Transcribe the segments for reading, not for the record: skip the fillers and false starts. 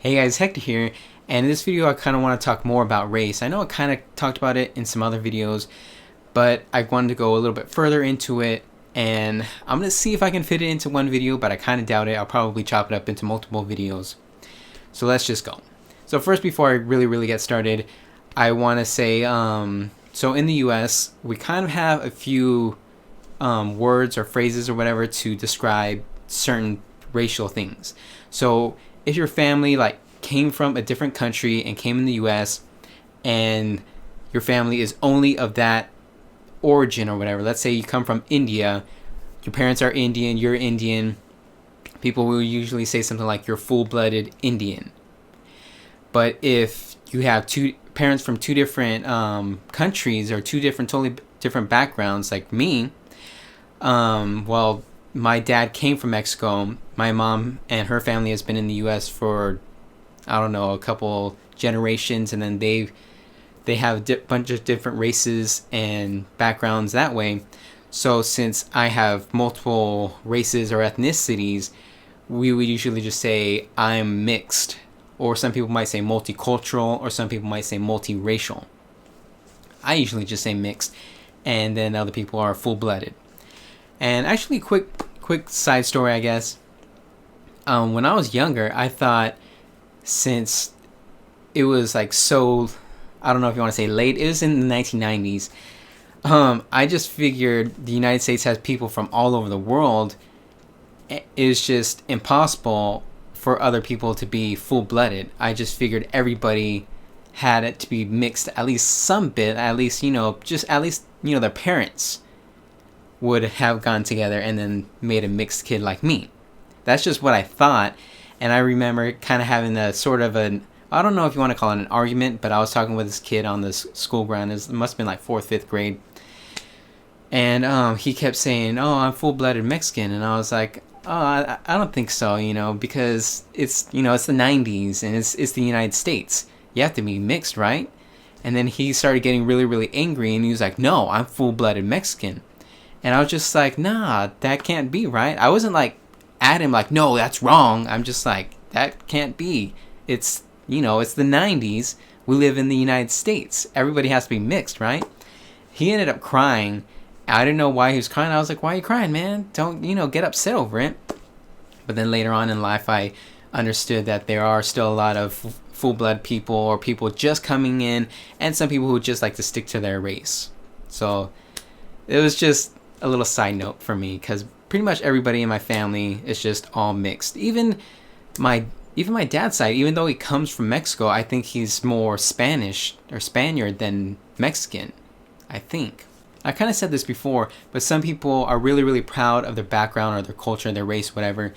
Hey guys, Hector here, and in this video I kind of want to talk more about race. I know I kind of talked about it in some other videos, but I wanted to go a little bit further into it, and I'm going to see if I can fit it into one video, but I kind of doubt it. I'll probably chop it up into multiple videos. So let's just go. So first, before I really get started, I want to say, so in the US, we kind of have a few words or phrases or whatever to describe certain racial things. So if your family like came from a different country and came in the US and your family is only of that origin or whatever, let's say you come from India, your parents are Indian, you're Indian, people will usually say something like you're full-blooded Indian. But if you have two parents from two different countries or two different totally different backgrounds like me, well, my dad came from Mexico. My mom and her family has been in the U.S. for, I don't know, a couple generations, and then they have a bunch of different races and backgrounds that way. So since I have multiple races or ethnicities, we would usually just say I'm mixed, or some people might say multicultural, or some people might say multiracial. I usually just say mixed, and then other people are full-blooded. And actually, quick side story, I guess. When I was younger, I thought since it was like so, I don't know if you want to say late, it was in the 1990s. I just figured the United States has people from all over the world. It's just impossible for other people to be full-blooded. I just figured everybody had it to be mixed at least some bit, at least, their parents would have gone together and then made a mixed kid like me. That's just what I thought. And I remember kind of having a sort of I don't know if you want to call it an argument, but I was talking with this kid on this school ground. It must have been like 4th, 5th grade. And he kept saying, oh, I'm full-blooded Mexican. And I was like, oh, I don't think so, because it's the 90s and it's the United States. You have to be mixed, right? And then he started getting really angry, and he was like, no, I'm full-blooded Mexican. And I was just like, nah, that can't be, right? I wasn't like at him like, no, that's wrong. I'm just like, that can't be. It's the 90s. We live in the United States. Everybody has to be mixed, right? He ended up crying. I didn't know why he was crying. I was like, why are you crying, man? Don't, get upset over it. But then later on in life, I understood that there are still a lot of full-blood people or people just coming in, and some people who just like to stick to their race. So it was just a little side note for me, because pretty much everybody in my family is just all mixed. Even my dad's side, even though he comes from Mexico, I think he's more Spanish or Spaniard than Mexican, I think. I kind of said this before, but some people are really proud of their background or their culture, their race, whatever.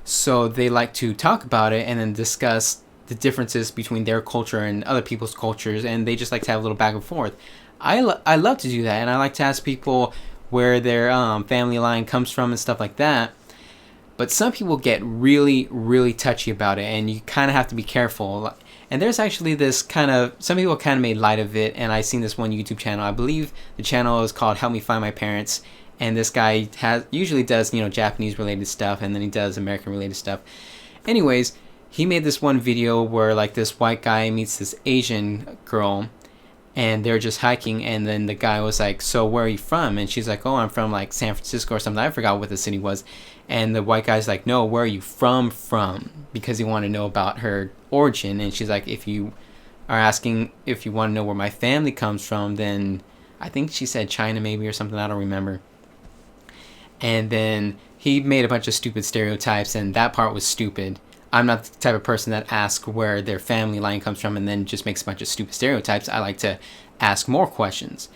So they like to talk about it and then discuss the differences between their culture and other people's cultures, and they just like to have a little back and forth. I love to do that, and I like to ask people where their family line comes from and stuff like that. But some people get really touchy about it, and you kind of have to be careful. And there's actually this some people kind of made light of it, and I seen this one YouTube channel. I believe the channel is called Help Me Find My Parents, and this guy usually does Japanese related stuff, and then he does American related stuff. Anyways, he made this one video where like this white guy meets this Asian girl, and they're just hiking, and then the guy was like, so where are you from? And she's like, oh, I'm from like San Francisco or something. I forgot what the city was. And the white guy's like, no, where are you from? Because he wanted to know about her origin. And she's like, if you are asking if you want to know where my family comes from, then I think she said China maybe or something, I don't remember. And then he made a bunch of stupid stereotypes, and that part was stupid. I'm not the type of person that asks where their family line comes from and then just makes a bunch of stupid stereotypes. I like to ask more questions.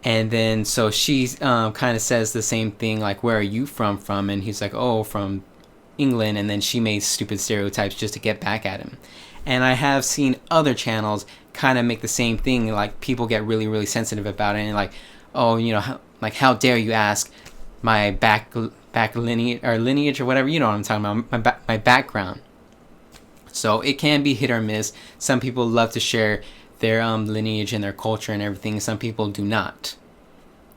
And then so she kind of says the same thing, like, where are you from? And he's like, oh, from England. And then she made stupid stereotypes just to get back at him. And I have seen other channels kind of make the same thing. Like, people get really sensitive about it, and like, oh, how dare you ask my back lineage or whatever, you know what I'm talking about, my background. So it can be hit or miss. Some people love to share their lineage and their culture and everything. Some people do not.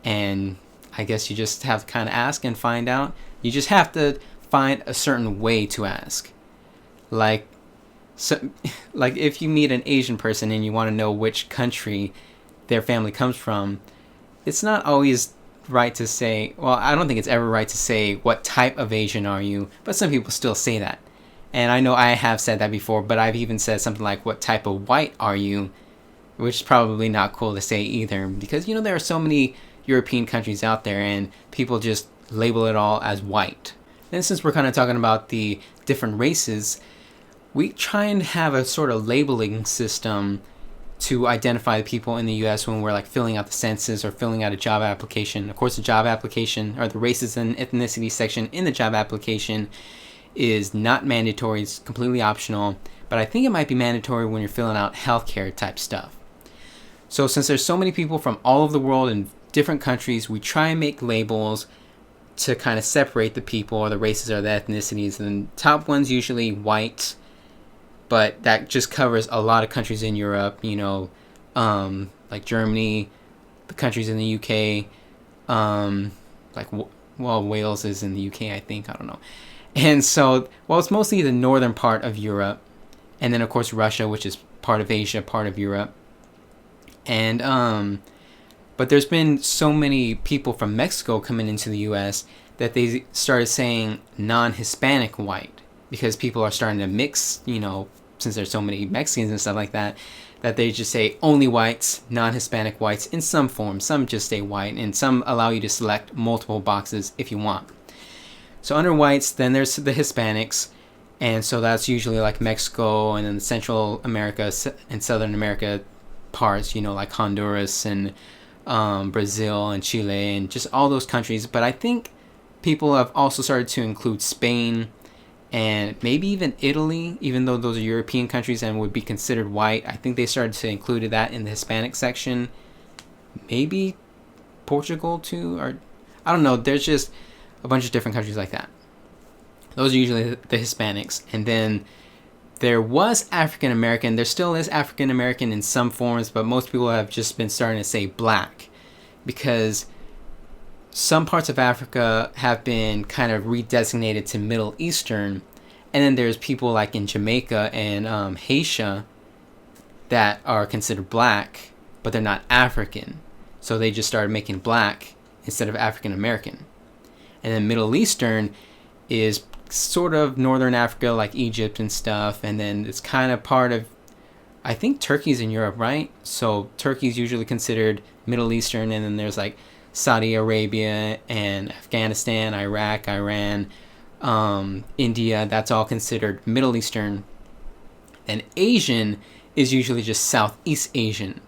And I guess you just have to kind of ask and find out. You just have to find a certain way to ask. Like, So, like, if you meet an Asian person and you want to know which country their family comes from, it's not always right to say, well, I don't think it's ever right to say, what type of Asian are you? But some people still say that. And I know I have said that before, but I've even said something like, what type of white are you? Which is probably not cool to say either, because, you know, there are so many European countries out there and people just label it all as white. And since we're kind of talking about the different races, we try and have a sort of labeling system to identify the people in the US when we're like filling out the census or filling out a job application. Of course, the job application, or the races and ethnicity section in the job application, is not mandatory. It's completely optional, but I think it might be mandatory when you're filling out healthcare type stuff. So since there's so many people from all over the world in different countries, we try and make labels to kind of separate the people, or the races, or the ethnicities. And the top one's usually white, but that just covers a lot of countries in Europe, you know, like Germany, the countries in the UK, Wales is in the UK, I think, I don't know. And so, well, it's mostly the northern part of Europe, and then of course Russia, which is part of Asia, part of Europe. And but there's been so many people from Mexico coming into the US that they started saying non-Hispanic white, because people are starting to mix, you know, since there's so many Mexicans and stuff like that, that they just say only whites, non-Hispanic whites in some form. Some just say white, and some allow you to select multiple boxes if you want. So under whites, then there's the Hispanics, and so that's usually like Mexico, and then the Central America and Southern America parts, you know, like Honduras and Brazil and Chile and just all those countries. But I think people have also started to include Spain and maybe even Italy, even though those are European countries and would be considered white. I think they started to include that in the Hispanic section. Maybe Portugal too, or I don't know. There's just a bunch of different countries like that. Those are usually the Hispanics. And then there was African American. There still is African American in some forms, but most people have just been starting to say black, because some parts of Africa have been kind of redesignated to Middle Eastern, and then there's people like in Jamaica and Haiti that are considered black, but they're not African, so they just started making black instead of African American. And then Middle Eastern is sort of Northern Africa, like Egypt and stuff, and then it's kind of part of, I think Turkey's in Europe, right? So Turkey's usually considered Middle Eastern, and then there's like Saudi Arabia and Afghanistan, Iraq, Iran, India, that's all considered Middle Eastern. And Asian is usually just Southeast Asian,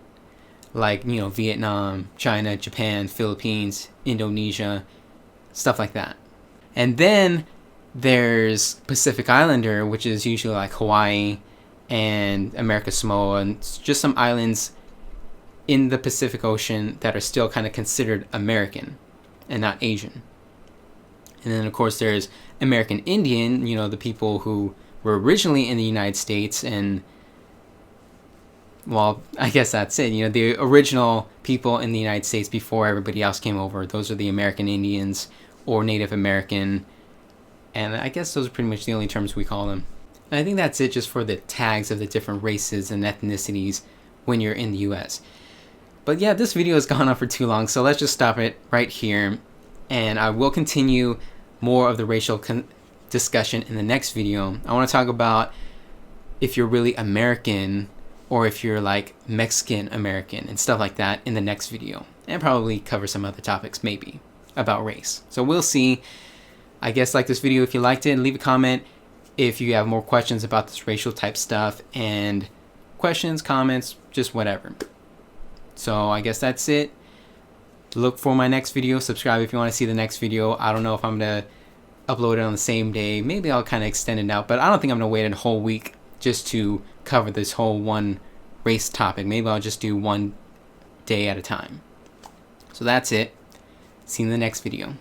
like, you know, Vietnam, China, Japan, Philippines, Indonesia, stuff like that. And then there's Pacific Islander, which is usually like Hawaii and America Samoa, and just some islands in the Pacific Ocean that are still kind of considered American and not Asian. And then of course there's American Indian, you know, the people who were originally in the United States, and well, I guess that's it. You know, the original people in the United States before everybody else came over, those are the American Indians or Native American. And I guess those are pretty much the only terms we call them. And I think that's it just for the tags of the different races and ethnicities when you're in the US. But yeah, this video has gone on for too long, so let's just stop it right here. And I will continue more of the racial discussion in the next video. I want to talk about if you're really American or if you're like Mexican American and stuff like that in the next video. And probably cover some other topics maybe about race. So we'll see. I guess like this video if you liked it, and leave a comment if you have more questions about this racial type stuff, and questions, comments, just whatever. So I guess that's it. Look for my next video. Subscribe if you want to see the next video. I don't know if I'm going to upload it on the same day. Maybe I'll kind of extend it out, but I don't think I'm going to wait a whole week just to cover this whole one race topic. Maybe I'll just do one day at a time. So that's it. See you in the next video.